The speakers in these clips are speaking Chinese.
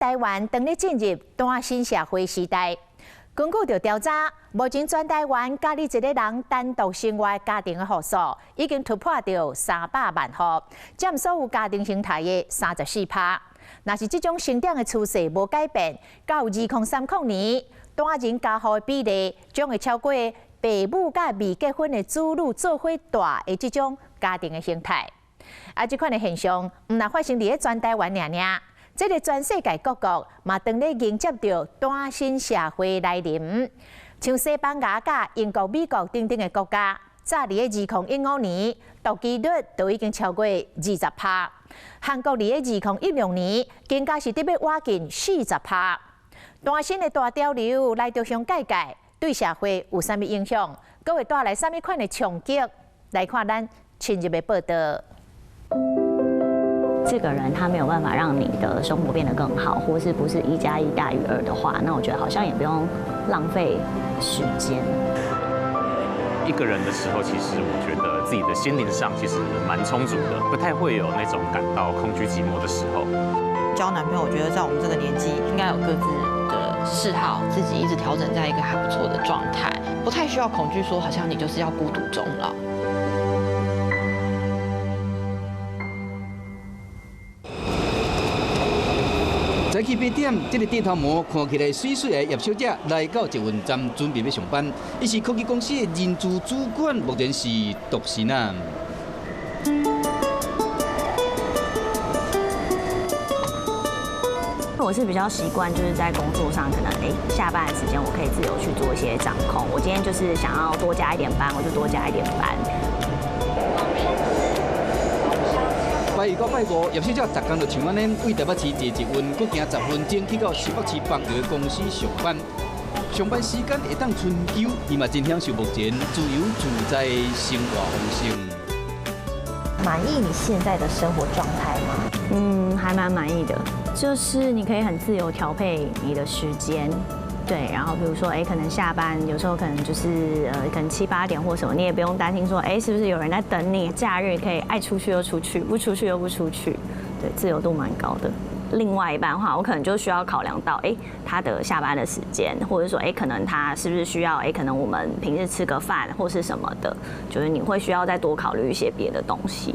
台湾当咧进入单身社会时代。根据着调查，目前全台湾家己一个人单独生活家庭的户数已经突破到300万户，占所有家庭形态的34%。若是这种成长的趋势无改变，到2030年，单人家户的比例将会超过父母甲未结婚的子女做伙大的这种家庭的形态。这款的现象，毋但发生伫全台湾尔。这个全世界各国嘛，当咧迎接着单身社会来临。像西班牙、甲英国、美国等等的国家，早伫2015年，独居率都已经超过20%。韩国伫2016年，更加是得要挖近40%。单身的大潮流来着上界界，对社会有啥物影响？阁会带来啥物款的冲击？来看咱深入的报道。这个人他没有办法让你的生活变得更好，或是不是1+1大于2的话，那我觉得好像也不用浪费时间。一个人的时候，其实我觉得自己的心灵上其实蛮充足的，不太会有那种感到空虚寂寞的时候。交男朋友，我觉得在我们这个年纪，应该有各自的嗜好，自己一直调整在一个还不错的状态，不太需要恐惧说好像你就是要孤独终老。早起8点，这个电头毛看起来水水的叶小姐来到捷运站，准备要上班。伊是科技公司的人资主管，目前是独身啊。我是比较习惯，就是在工作上，可能下班的时间我可以自由去做一些掌控。我今天就是想要多加一点班，我就多加一点班。拜一到拜五，叶小姐10天就像安尼，为台北市坐捷运，搁行10分钟去到新北市邦和公司上班。上班时间会当春休，伊嘛真享受目前自由自在的生活方式。满意你现在的生活状态吗？还蛮满意的，就是你可以很自由调配你的时间。对，然后比如说，可能下班有时候可能就是可能7、8点或什么，你也不用担心说，是不是有人在等你？假日可以爱出去就出去，不出去就不出去，对，自由度蛮高的。另外一半的话，我可能就需要考量到，他的下班的时间，或者说，可能他是不是需要，可能我们平日吃个饭或是什么的，就是你会需要再多考虑一些别的东西。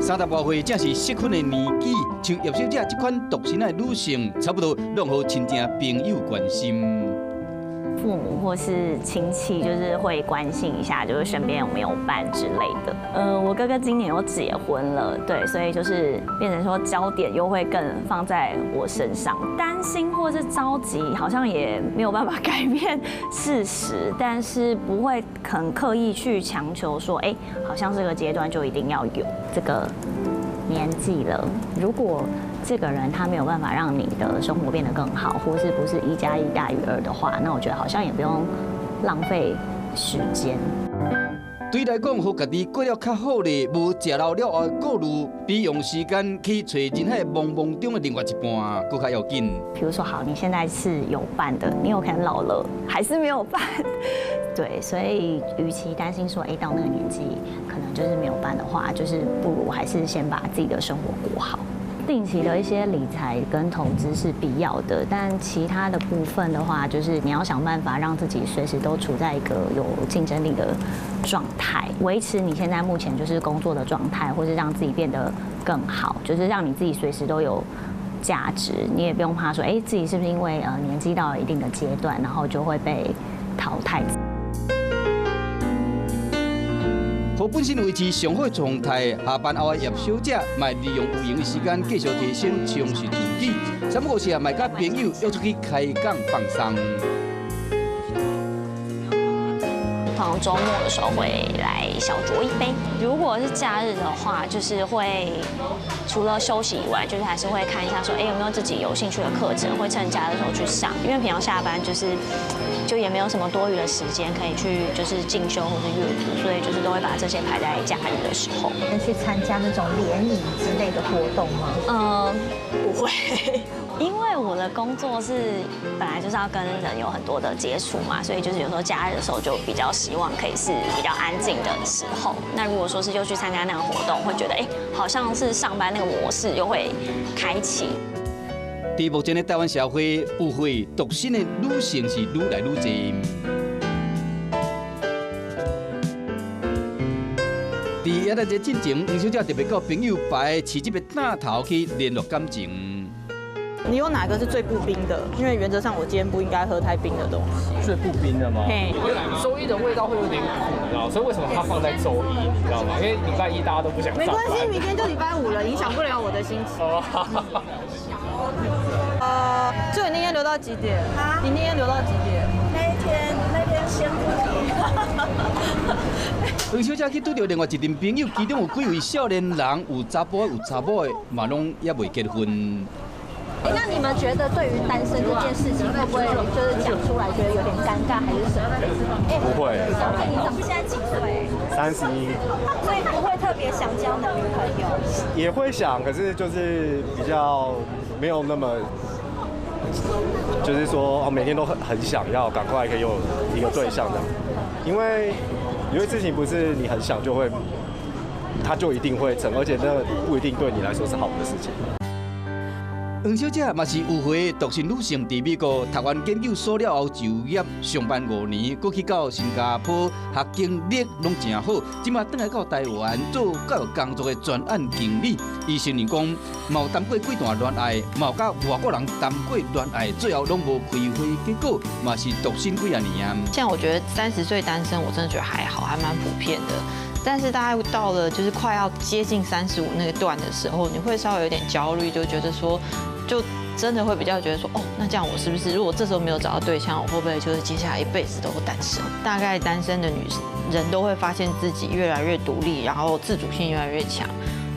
30多岁正是适婚的年纪，像叶小姐这款独身的女性，差不多让好亲戚朋友关心。父母或是亲戚就是会关心一下，就是身边有没有伴之类的。我哥哥今年又结婚了，对，所以就是变成说焦点又会更放在我身上，担心或是着急，好像也没有办法改变事实，但是不会很刻意去强求说，好像这个阶段就一定要有这个年纪了，如果这个人他没有办法让你的生活变得更好，或是不是1+1大于2的话，那我觉得好像也不用浪费时间。对来讲，互家己过了较好咧，无食老了后，过路比用时间去找人海茫茫中的另外一半，更较要紧。比如说，好，你现在是有伴的，你有可能老了还是没有伴，对，所以与其担心说，到那个年纪可能就是没有伴的话，就是不如还是先把自己的生活过好。定期的一些理财跟投资是必要的，但其他的部分的话，就是你要想办法让自己随时都处在一个有竞争力的状态，维持你现在目前就是工作的状态，或是让自己变得更好，就是让你自己随时都有价值，你也不用怕说，自己是不是因为年纪到了一定的阶段，然后就会被淘汰。互本身维持上好的状态，下班后的叶小姐，卖利用有闲的时间继续提升、充实自己。3不5时卖甲朋友约出去开讲放松。通常周末的时候会来小酌一杯。如果是假日的话，就是会除了休息以外，就是还是会看一下说，有没有自己有兴趣的课程，会趁假日的时候去上。因为平常下班就也没有什么多余的时间可以去就是进修或是阅读，所以就是都会把这些排在假日的时候。能去参加那种联谊之类的活动吗？不会。会。因为我的工作是本来就是要跟人有很多的接触嘛，所以就是有时候假日的时候就比较希望可以是比较安静的时候。那如果说是就去参加那个活动，会觉得好像是上班那个模式又会开启。在目前的台湾社会，误会独身的女性是愈来愈多。在也在这进前，黄小姐特别到朋友摆市集的大头去联络感情。你有哪个是最不冰的？因为原则上我今天不应该喝太冰的东西。最不冰的吗？嘿，周一的味道会有点苦，你知道吗？所以为什么它放在周一，你知道吗？因为礼拜一大家都不想上班。没关系，明天就礼拜五了，影响不了我的心情。就你那天留到几点？你那天留到几点？那天先不提。黄小姐去拄到另外一群朋友，其中有几位少年人，有查甫的，有查某的，嘛拢也未结婚。那你们觉得对于单身这件事情，会不会就是讲出来觉得有点尴尬，还是什么？不会。小佩，你现在几岁31。所以不会特别想交男女朋友？也会想，可是就是比较没有那么，就是说每天都很想要赶快可以有一个对象的，因为有些事情不是你很想就会，它就一定会成，而且那不一定对你来说是好的事情。黄小姐嘛是有回独身女性，在美国读完研究所了后就业上班5年，过去到新加坡学经历拢真好。即马转来到台湾做教育工作的专案经理。伊承认讲，嘛有谈过几段恋爱，嘛有甲外国人谈过恋爱，最后拢无开花结果，嘛是独身几啊年。现在我觉得30岁单身，我真的觉得还好，还蛮普遍的。但是大概到了就是快要接近35那个段的时候，你会稍微有点焦虑，就觉得说，就真的会比较觉得说，那这样我是不是如果这时候没有找到对象，我会不会就是接下来一辈子都单身？大概单身的女人都会发现自己越来越独立，然后自主性越来越强。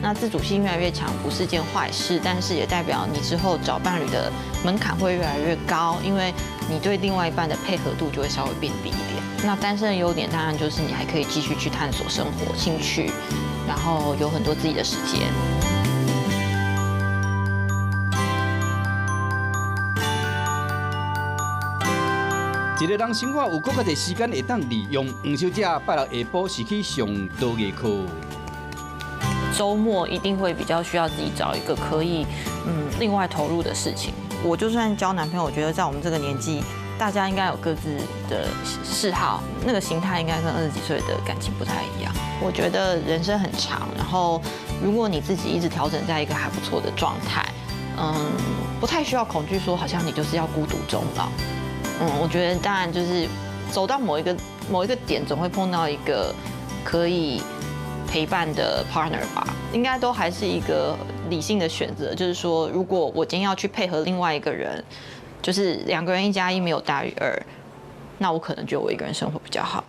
那自主性越来越强不是件坏事，但是也代表你之后找伴侣的门槛会越来越高，因为你对另外一半的配合度就会稍微变低一点。那单身的优点当然就是你还可以继续去探索生活、兴趣，然后有很多自己的时间。一个人生活有更较多时间会当利用。黄小姐拜六下晡是去上陶艺课。周末一定会比较需要自己找一个可以另外投入的事情。我就算交男朋友，我觉得在我们这个年纪，大家应该有各自的嗜好，那个形态应该跟20几岁的感情不太一样。我觉得人生很长，然后如果你自己一直调整在一个还不错的状态，不太需要恐惧说好像你就是要孤独终老。我觉得当然就是走到某一个点，总会碰到一个可以陪伴的 partner 吧，应该都还是一个理性的选择。就是说，如果我今天要去配合另外一个人，就是2个人1加1没有大于2，那我可能觉得我一个人生活比较好。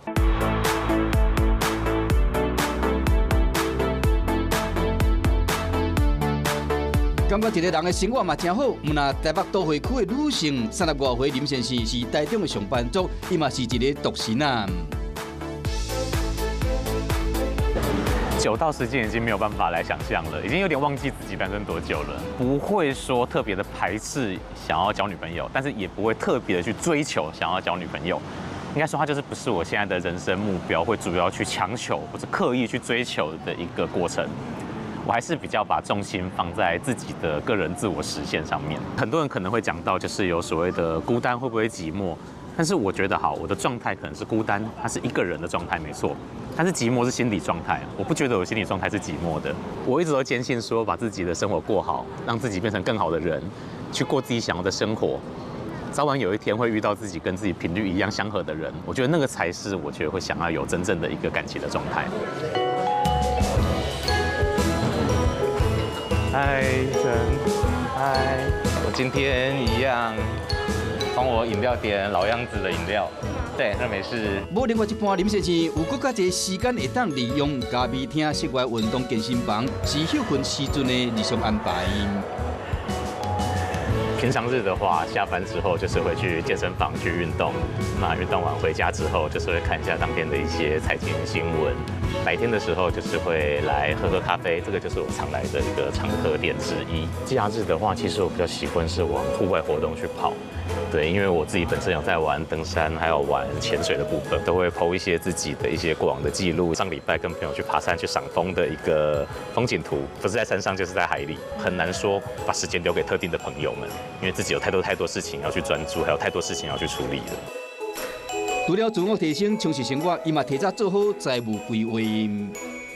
感觉一个人的生活嘛真好。那台北都会区的女性30多岁林先生是台中的上班族，伊嘛是一个独身啊。久到时间已经没有办法来想象了，已经有点忘记自己单身多久了。不会说特别的排斥想要交女朋友，但是也不会特别的去追求想要交女朋友。应该说，它就是不是我现在的人生目标，会主要去强求或者刻意去追求的一个过程。我还是比较把重心放在自己的个人自我实现上面。很多人可能会讲到，就是有所谓的孤单会不会寂寞？但是我觉得好，我的状态可能是孤单，它是一个人的状态没错，但是寂寞是心理状态。我不觉得我心理状态是寂寞的。我一直都坚信说，把自己的生活过好，让自己变成更好的人，去过自己想要的生活。早晚有一天会遇到自己跟自己频率一样相合的人，我觉得那个才是我觉得会想要有真正的一个感情的状态。嗨，晨，嗨，我今天一样帮我饮料点老样子的饮料，对，那没事。无另外一半林先生有更较侪时间会当利用咖啡厅、室外运动、健身房是休困时阵的日常安排。平常日的话，下班之后就是会去健身房去运动，那运动完回家之后，就是会看一下当天的一些财经新闻。白天的时候就是会来喝喝咖啡，这个就是我常来的一个常客店之一。假日的话，其实我比较喜欢是往户外活动去跑。对，因为我自己本身有在玩登山，还有玩潜水的部分，都会 po 一些自己的一些过往的记录。上礼拜跟朋友去爬山去赏枫的一个风景图，不是在山上就是在海里，很难说把时间留给特定的朋友们，因为自己有太多事情要去专注，还有太多事情要去处理了。除了自我提升、充实生活，伊嘛提早做好财务规划。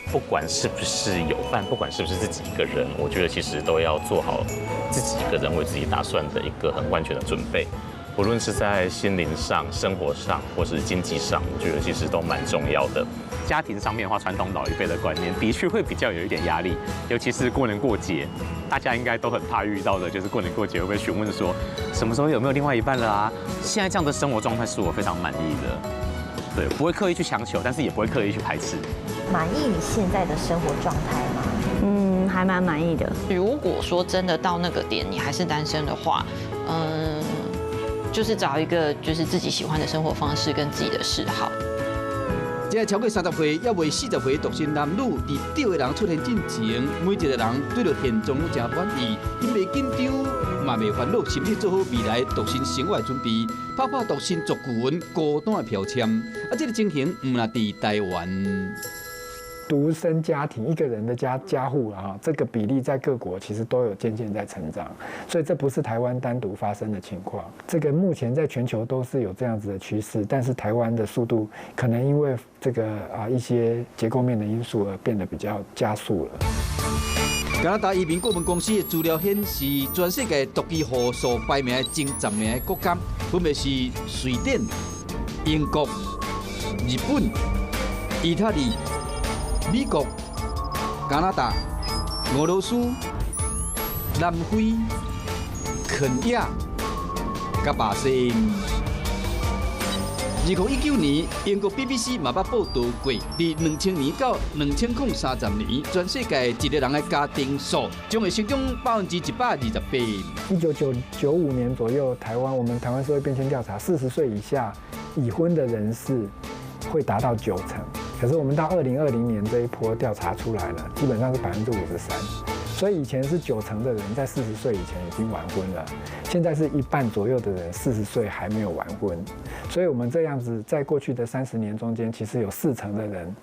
不管是不是有伴，不管是不是自己一个人，我觉得其实都要做好自己一个人为自己打算的一个很完全的准备。无论是在心灵上、生活上，或是经济上，我觉得其实都蛮重要的。家庭上面的话，传统老一辈的观念的确会比较有一点压力，尤其是过年过节，大家应该都很怕遇到的，就是过年过节会被询问说什么时候有没有另外一半了啊？现在这样的生活状态是我非常满意的，对，不会刻意去强求，但是也不会刻意去排斥。满意你现在的生活状态吗？还蛮满意的。如果说真的到那个点，你还是单身的话，就是找一个就是自己喜欢的生活方式跟自己的嗜好。这超过30岁也未40岁的独身男女，伫对的人出现进前，每一个人对着现状都真满意，因袂紧张，嘛袂烦恼，甚至做好未来独身生活的准备，拍独身族顾问孤单的标签。这个情形唔那伫台湾。独生家庭一个人的家户这个比例在各国其实都有渐渐在成长，所以这不是台湾单独发生的情况。这个目前在全球都是有这样子的趋势，但是台湾的速度可能因为这个一些结构面的因素而变得比较加速了。加拿大移民顾问公司的资料显示，全世界独居户数排名前10名的国家，分别是瑞典、英国、日本、意大利、美国、加拿大、俄罗斯、南非、肯亚、甲巴西。2019年，英国 BBC 嘛捌报道过，伫2000年到2030年，全世界一个人的家庭数将会成长128%。1995年左右，我们台湾社会变迁调查，40岁以下已婚的人士会达到90%。可是我们到2020年这一波调查出来了，基本上是53%，所以以前是90%的人在40岁以前已经完婚了，现在是一半左右的人40岁还没有完婚，所以我们这样子在过去的30年中间，其实有40%的人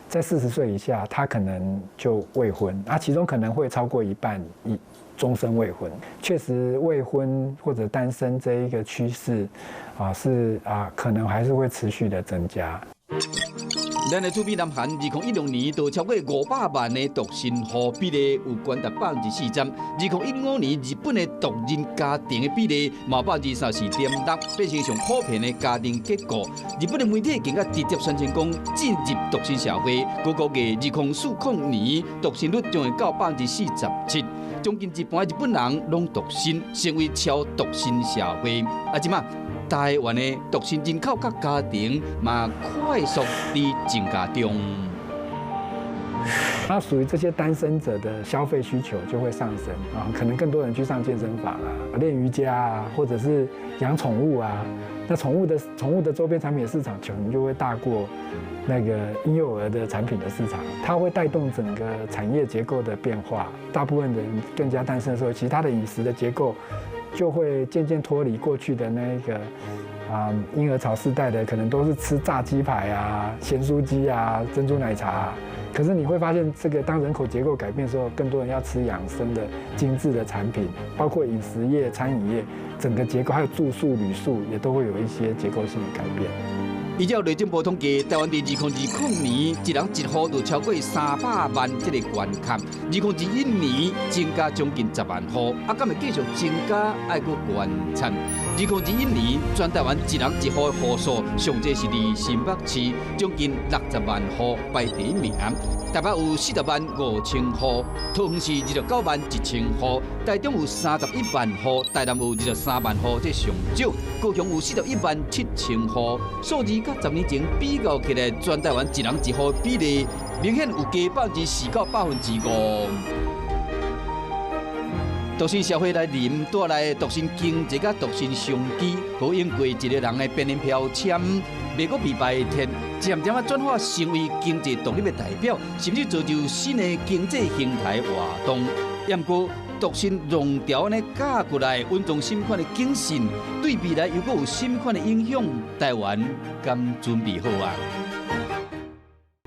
在40岁以下，他可能就未婚，其中可能会超过一半终身未婚。确实，未婚或者单身这一个趋势可能还是会持续的增加。咱的主比南韩2016年就超过500万的独身户，比例有高达40%。2015年日本的独人家庭的比例嘛34.6%，变成上普遍的家庭结构。日本的媒体更加直接宣称讲，进入独身社会，估计2040年独身率将会到47%。将近一半日本人拢独身，成为超独身社会。即马台湾的独身人口甲家庭嘛快速地增加中。那属于这些单身者的消费需求就会上升可能更多人去上健身房练瑜伽或者是养宠物那宠物的周边产品的市场可能就会大过那个婴幼儿的产品的市场，它会带动整个产业结构的变化。大部分的人更加单身的时候，其实他的饮食的结构就会渐渐脱离过去的那个婴儿潮世代的，可能都是吃炸鸡排咸酥鸡珍珠奶茶可是你会发现，这个当人口结构改变的时候，更多人要吃养生的精致的产品，包括饮食业、餐饮业，整个结构还有住宿、旅宿也都会有一些结构性的改变。依照内政部统计，台湾伫2020年一人一户就超过300万这个关卡，2021年增加将近10万户，敢会继续增加，爱搁观察。2021年全台湾一人一户的户数上济是伫新北市，将近60万户排第一名。台北有40万5千户，桃园市29万1千户，台中有31万户，台南有23万户，这上少。高雄有41万7千户，数字甲10年前比较起来，全台湾一人一户比例明显有加4%到5%。独身社会来临，带来独身经济甲独身商机，可用过一个人的便利标签，未搁被摆脱，渐渐转化成为经济独立的代表，甚至造就新的经济形态活动。不过，独身浪潮呢架过来，稳重新款的警讯，对未来又搁有新款的影响？台湾敢准备好啊？